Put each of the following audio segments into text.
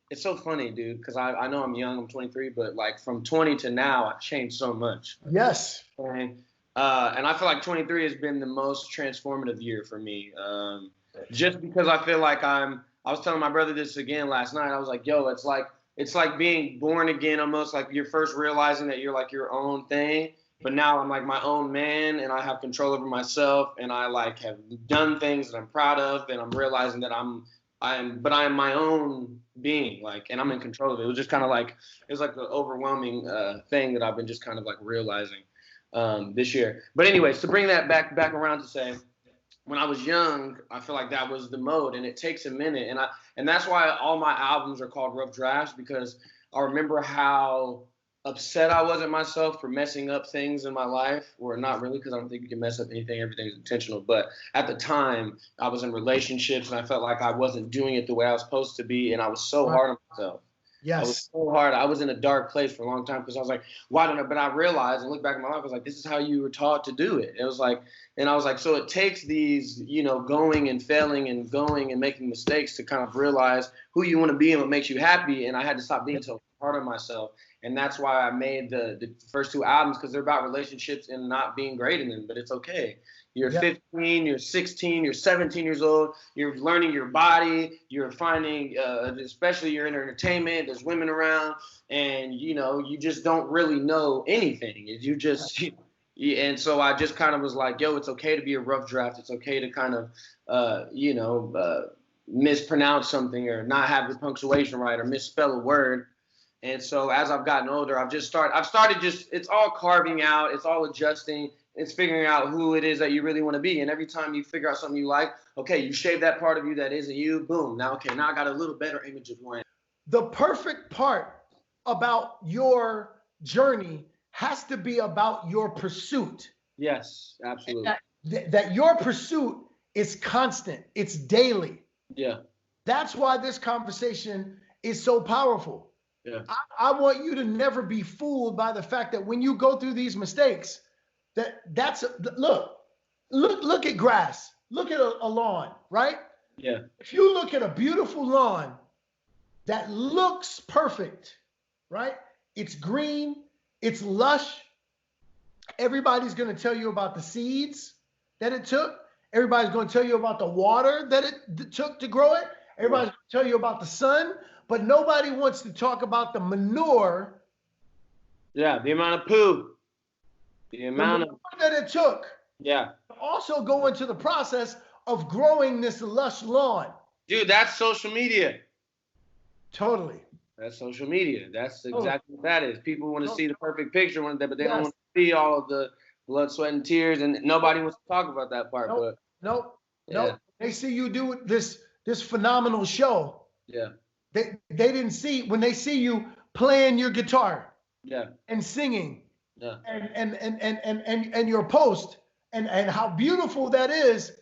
it's so funny, dude, because I know I'm young, I'm 23, but like from 20 to now, I've changed so much. Yes. And I feel like 23 has been the most transformative year for me. Just because I feel like I was telling my brother this again last night. I was like, yo, it's like being born again, almost like you're first realizing that you're like your own thing. But now I'm like my own man, and I have control over myself, and I like have done things that I'm proud of, and I'm realizing that I am my own being, like, and I'm in control of it. It was just kind of like, it was like the overwhelming thing that I've been just kind of like realizing this year. But anyways, to bring that back around to say, when I was young, I feel like that was the mode, and it takes a minute, and that's why all my albums are called rough drafts, because I remember how upset I was at myself for messing up things in my life, or not really, because I don't think you can mess up anything. Everything's intentional. But at the time, I was in relationships, and I felt like I wasn't doing it the way I was supposed to be, and I was so hard on myself. Yes. I was so hard. I was in a dark place for a long time because I was like, why don't I? But I realized and look back at my life, I was like, this is how you were taught to do it. It was like, and I was like, so it takes these, going and failing and going and making mistakes to kind of realize who you want to be and what makes you happy. And I had to stop being so hard on myself. And that's why I made the first two albums, because they're about relationships and not being great in them, but it's okay. You're 15, you're 16, you're 17 years old. You're learning your body. You're finding, especially you're in entertainment. There's women around, and you just don't really know anything. You just, and so I just kind of was like, yo, it's okay to be a rough draft. It's okay to kind of, mispronounce something or not have the punctuation right or misspell a word. And so as I've gotten older, I've started just, it's all carving out. It's all adjusting. It's figuring out who it is that you really want to be. And every time you figure out something you like, okay, you shave that part of you that isn't you, boom. Now I got a little better image of who I am. The perfect part about your journey has to be about your pursuit. Yes, absolutely. That your pursuit is constant. It's daily. Yeah. That's why this conversation is so powerful. Yeah. I want you to never be fooled by the fact that when you go through these mistakes, look at grass. Look at a lawn, right? Yeah. If you look at a beautiful lawn that looks perfect, right? It's green, it's lush. Everybody's going to tell you about the seeds that it took. Everybody's going to tell you about the water that it took to grow it. Everybody's going to tell you about the sun, but nobody wants to talk about the manure. Yeah, the amount of poo. The amount of that it took. Yeah. Also go into the process of growing this lush lawn. Dude, that's social media. Totally. That's social media. That's exactly what that is. People want to see the perfect picture, but they don't want to see all of the blood, sweat, and tears, and nobody wants to talk about that part. Nope. They see you do this phenomenal show. Yeah. They didn't see when they see you playing your guitar. Yeah. And singing. Yeah. And your post and how beautiful that is.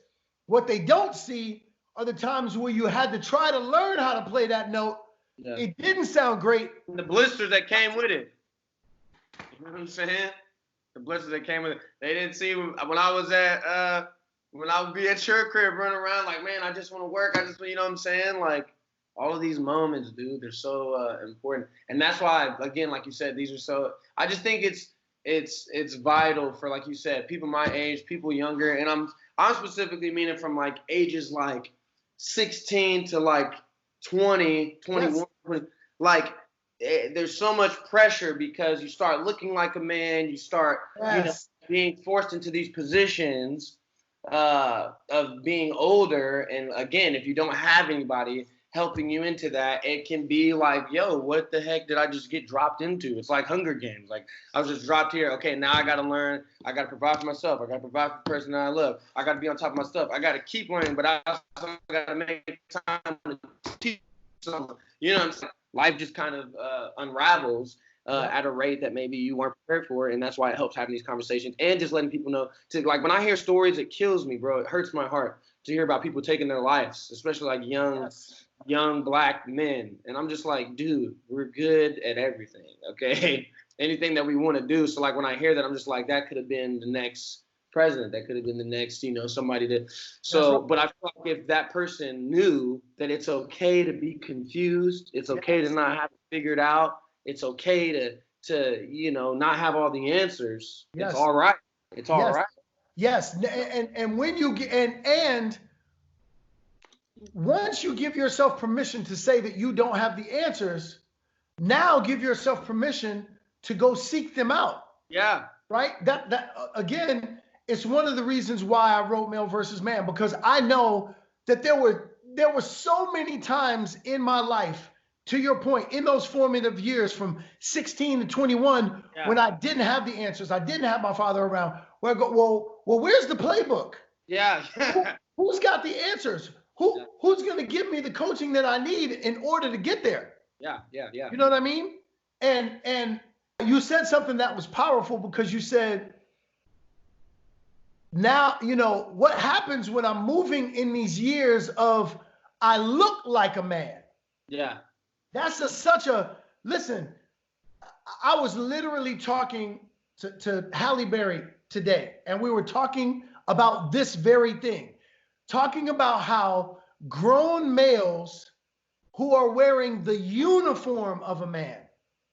What they don't see are the times where you had to try to learn how to play that note. Yeah. It didn't sound great. The blisters that came with it. You know what I'm saying? The blisters that came with it. They didn't see when I was at when I would be at your crib running around like, man, I just want to work. You know what I'm saying? Like all of these moments, dude, they're so important. And that's why, again, like you said, these are so. I just think it's vital for, like you said, people my age, people younger, and I'm specifically meaning from like ages like 16 to like 20, 21, yes. 20, like there's so much pressure because you start looking like a man, you start being forced into these positions of being older, and again, if you don't have anybody helping you into that, it can be like, yo, what the heck did I just get dropped into? It's like Hunger Games. Like I was just dropped here. Okay, now I got to learn. I got to provide for myself. I got to provide for the person that I love. I got to be on top of my stuff. I got to keep learning, but I also got to make time to teach someone. You know what I'm saying? Life just kind of unravels at a rate that maybe you weren't prepared for, and that's why it helps having these conversations and just letting people know. Like when I hear stories, it kills me, bro. It hurts my heart to hear about people taking their lives, especially like young black men. And I'm just like, dude, we're good at everything, okay? Anything that we want to do. So like when I hear that, I'm just like, that could have been the next president. That could have been the next, somebody that. So, but I feel like if that person knew that it's okay to be confused, it's okay to not have it figured out, it's okay to not have all the answers. It's all right. It's all right. Yes, and when you get and once you give yourself permission to say that you don't have the answers, now give yourself permission to go seek them out. Yeah. Right? That again, it's one of the reasons why I wrote Male versus Man, because I know that there were so many times in my life, to your point, in those formative years from 16 to 21, when I didn't have the answers, I didn't have my father around, where I go, well, where's the playbook? Yeah. Who's got the answers? Who's going to give me the coaching that I need in order to get there? Yeah. You know what I mean? And you said something that was powerful, because you said, now, what happens when I'm moving in these years of I look like a man? Yeah. That's listen, I was literally talking to Halle Berry today, and we were talking about this very thing, talking about how grown males who are wearing the uniform of a man.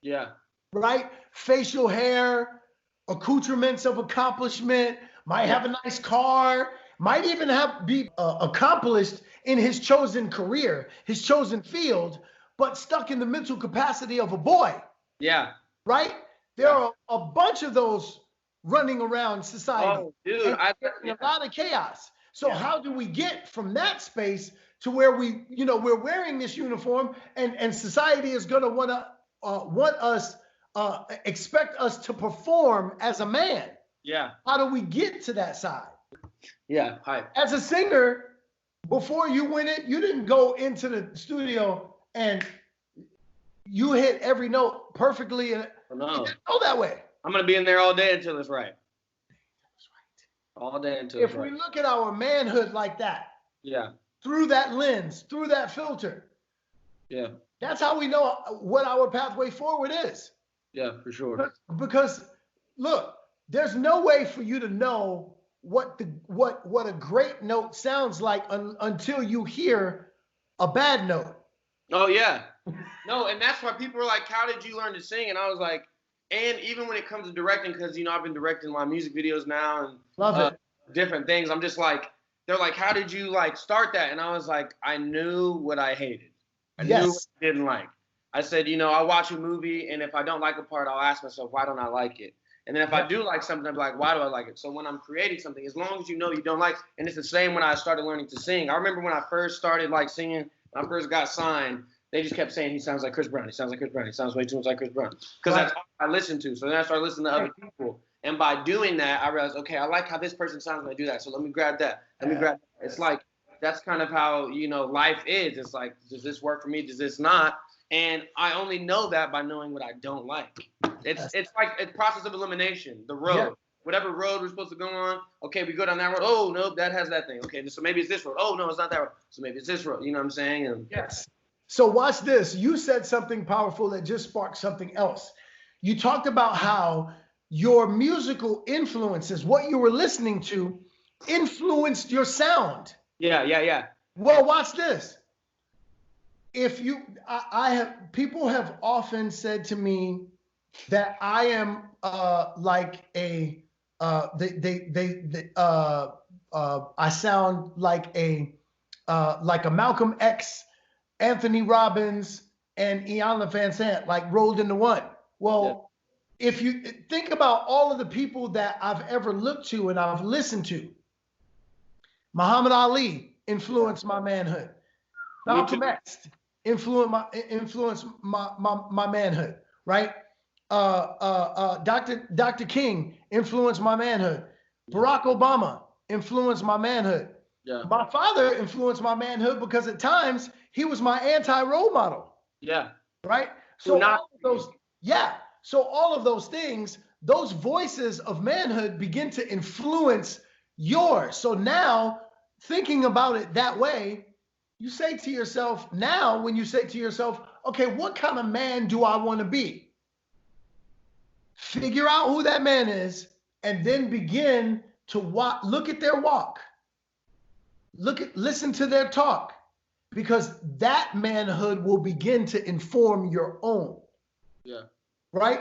Yeah. Right? Facial hair, accoutrements of accomplishment, might have a nice car, might even be accomplished in his chosen career, his chosen field, but stuck in the mental capacity of a boy. Yeah. Right? There are a bunch of those running around society. Oh, dude. A lot of chaos. So how do we get from that space to where we're wearing this uniform, and society is going to expect us to perform as a man? Yeah. How do we get to that side? Yeah. Hi. As a singer, before you went in, you didn't go into the studio and you hit every note perfectly. And no. It didn't go that way. I'm going to be in there all day until it's right. All day until it's right. If we look at our manhood like that, through that lens, through that filter, that's how we know what our pathway forward is. Yeah, for sure. Because look, there's no way for you to know what a great note sounds like until you hear a bad note. Oh yeah. No, and that's why people were like, "How did you learn to sing?" And I was like, and even when it comes to directing, because I've been directing my music videos now and love it, different things. I'm just like, they're like, "How did you start that?" And I was like, I knew what I hated. I knew what I didn't like. I said, I watch a movie, and if I don't like a part, I'll ask myself, why don't I like it? And then if I do like something, I'm like, why do I like it? So when I'm creating something, as long as you don't like, and it's the same when I started learning to sing. I remember when I first started singing, when I first got signed, they just kept saying, he sounds like Chris Brown. He sounds like Chris Brown. He sounds way too much like Chris Brown. Because that's all I listened to. So then I started listening to other people. And by doing that, I realized, okay, I like how this person sounds when I do that. So let me grab that. Let me grab that. It's like, that's kind of how, life is. It's like, does this work for me? Does this not? And I only know that by knowing what I don't like. It's like a process of elimination. The road. Yeah. Whatever road we're supposed to go on, okay, we go down that road. Oh, no, that has that thing. Okay, so maybe it's this road. Oh, no, it's not that road. So maybe it's this road. You know what I'm saying? And yes. So watch this. You said something powerful that just sparked something else. You talked about how your musical influences, what you were listening to, influenced your sound. Yeah. Well, watch this. People have often said to me that I am I sound like a Malcolm X, Anthony Robbins, and Iyanla Vanzant, rolled into one. Well, if you think about all of the people that I've ever looked to and I've listened to, Muhammad Ali influenced my manhood. Malcolm X influenced my manhood, right? Dr. King influenced my manhood. Barack Obama influenced my manhood. Yeah. My father influenced my manhood because at times he was my anti-role model. Yeah. Right? So all of those things, those voices of manhood begin to influence yours. So now, thinking about it that way, you say to yourself, now when you say to yourself, okay, what kind of man do I want to be? Figure out who that man is and then begin to look at their walk. Listen to their talk, because that manhood will begin to inform your own. Yeah. Right?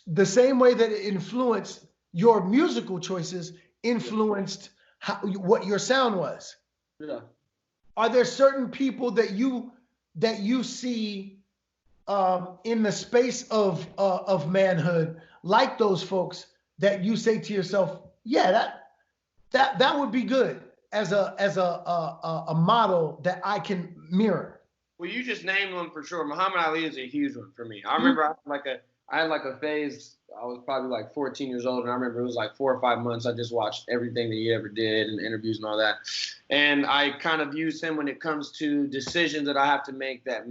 The same way that it influenced your musical choices, influenced what your sound was. Yeah. Are there certain people that you see in the space of manhood, like those folks, that you say to yourself, yeah, that would be good as a model that I can mirror? Well, you just named one for sure. Muhammad Ali is a huge one for me. I remember I had like a phase. I was probably like 14 years old, and I remember it was like 4 or 5 months. I just watched everything that he ever did and interviews and all that. And I kind of use him when it comes to decisions that I have to make that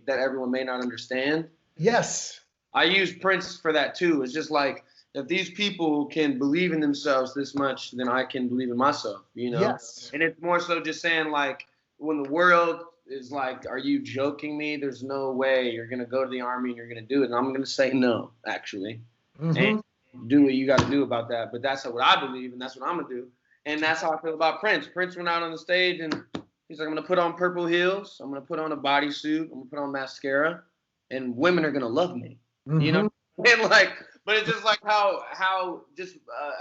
everyone may not understand. Yes. I use Prince for that too. It's just like, if these people can believe in themselves this much, then I can believe in myself, you know? Yes. And it's more so just saying, like, when the world is like, are you joking me? There's no way you're going to go to the army and you're going to do it. And I'm going to say no, actually. And do what you got to do about that. But that's what I believe, and that's what I'm going to do. And that's how I feel about Prince. Prince went out on the stage, and he's like, I'm going to put on purple heels. I'm going to put on a bodysuit. I'm going to put on mascara. And women are going to love me. You know? And like, but it's just like how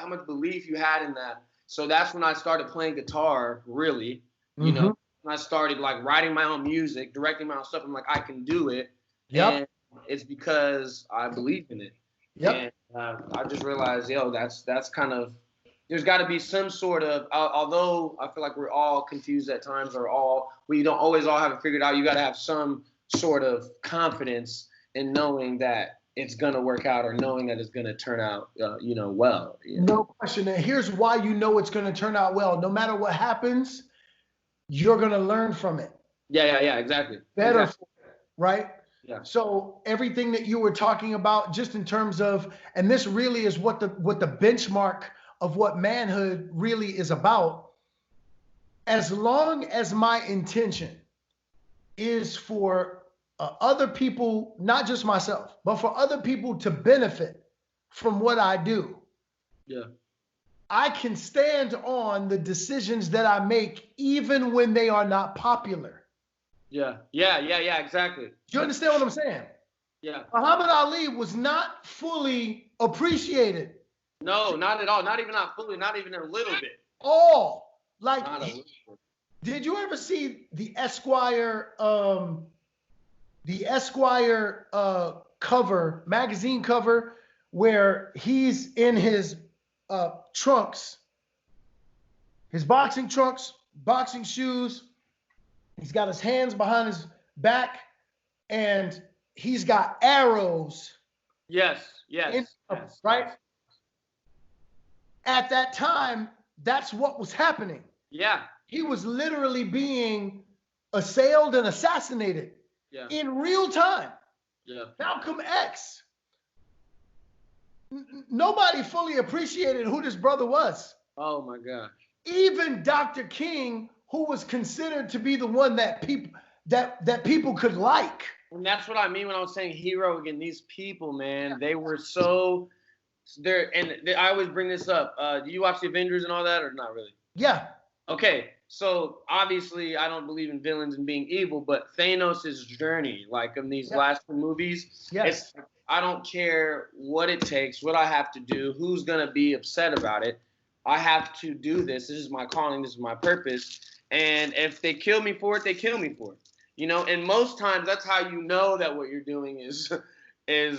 much belief you had in that. So that's when I started playing guitar, really, you know. When I started like writing my own music, directing my own stuff, I'm like, I can do it. Yep. And it's because I believe in it. Yep. And I just realized, that's kind of, there's got to be some sort of, although I feel like we're all confused at times, we don't always all have it figured out. You got to have some sort of confidence in knowing that it's going to work out, or knowing that it's going to turn out, well. You know? No question. And here's why you know it's going to turn out well. No matter what happens, you're going to learn from it. Yeah, exactly. Better, exactly. Right? Yeah. So everything that you were talking about, just in terms of, and this really is what the benchmark of what manhood really is about. As long as my intention is for other people, not just myself, but for other people to benefit from what I do. Yeah. I can stand on the decisions that I make, even when they are not popular. Yeah, exactly. Do you understand what I'm saying? Yeah. Muhammad Ali was not fully appreciated. No, not at all. Not fully, not even a little bit. All. Like, not a little bit. Did you ever see the Esquire cover, magazine cover, where he's in his trunks, his boxing trunks, boxing shoes. He's got his hands behind his back, and he's got arrows. Yes. Right? At that time, that's what was happening. Yeah. He was literally being assailed and assassinated in real time. Yeah. Malcolm X. Nobody fully appreciated who this brother was. Oh my gosh. Even Dr. King, who was considered to be the one that people could like. And that's what I mean when I was saying hero again. These people, man, they were so I always bring this up. Do you watch the Avengers and all that, or not really? Yeah. Okay, so obviously I don't believe in villains and being evil, but Thanos' journey, like in these last two movies, I don't care what it takes, what I have to do, who's gonna be upset about it. I have to do this. This is my calling. This is my purpose. And if they kill me for it, they kill me for it. You know, and most times that's how you know that what you're doing is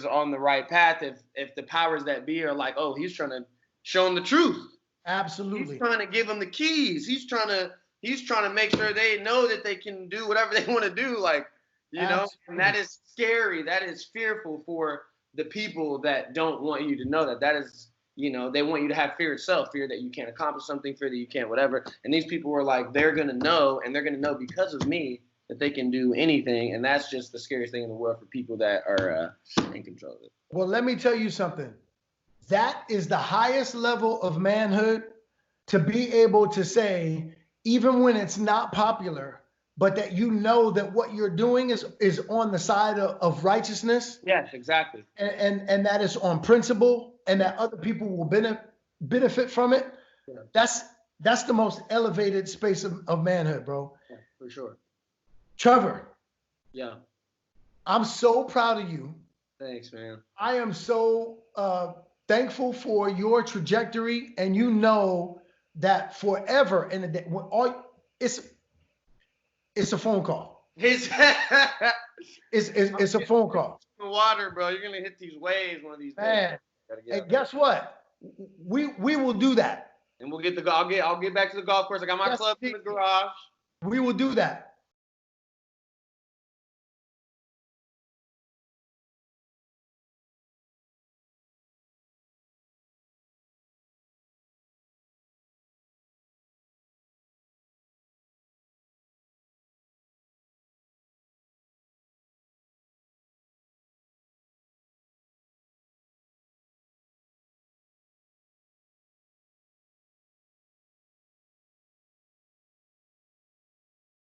on the right path. If the powers that be are like, oh, he's trying to show them the truth. Absolutely. He's trying to give them the keys. He's trying to make sure they know that they can do whatever they want to do. Like, you know, and that is scary. That is fearful for the people that don't want you to know that. That is, you know, they want you to have fear itself, fear that you can't accomplish something, fear that you can't whatever. And these people were like, they're going to know, and they're going to know because of me that they can do anything. And that's just the scariest thing in the world for people that are in control of it. Well, let me tell you something. That is the highest level of manhood, to be able to say, even when it's not popular, but that you know that what you're doing is on the side of righteousness. Yes, exactly. And that is on principle, and that other people will benefit from it. That's the most elevated space of manhood, bro. Yeah, for sure. Trevor. Yeah. I'm so proud of you. Thanks, man. I am so thankful for your trajectory, and you know that forever and a day, it's a phone call. It's a phone call. Water, bro. You're gonna hit these waves one of these days. Man, and guess what? We will do that. And we'll get I'll get back to the golf course. I got my club in the garage. We will do that.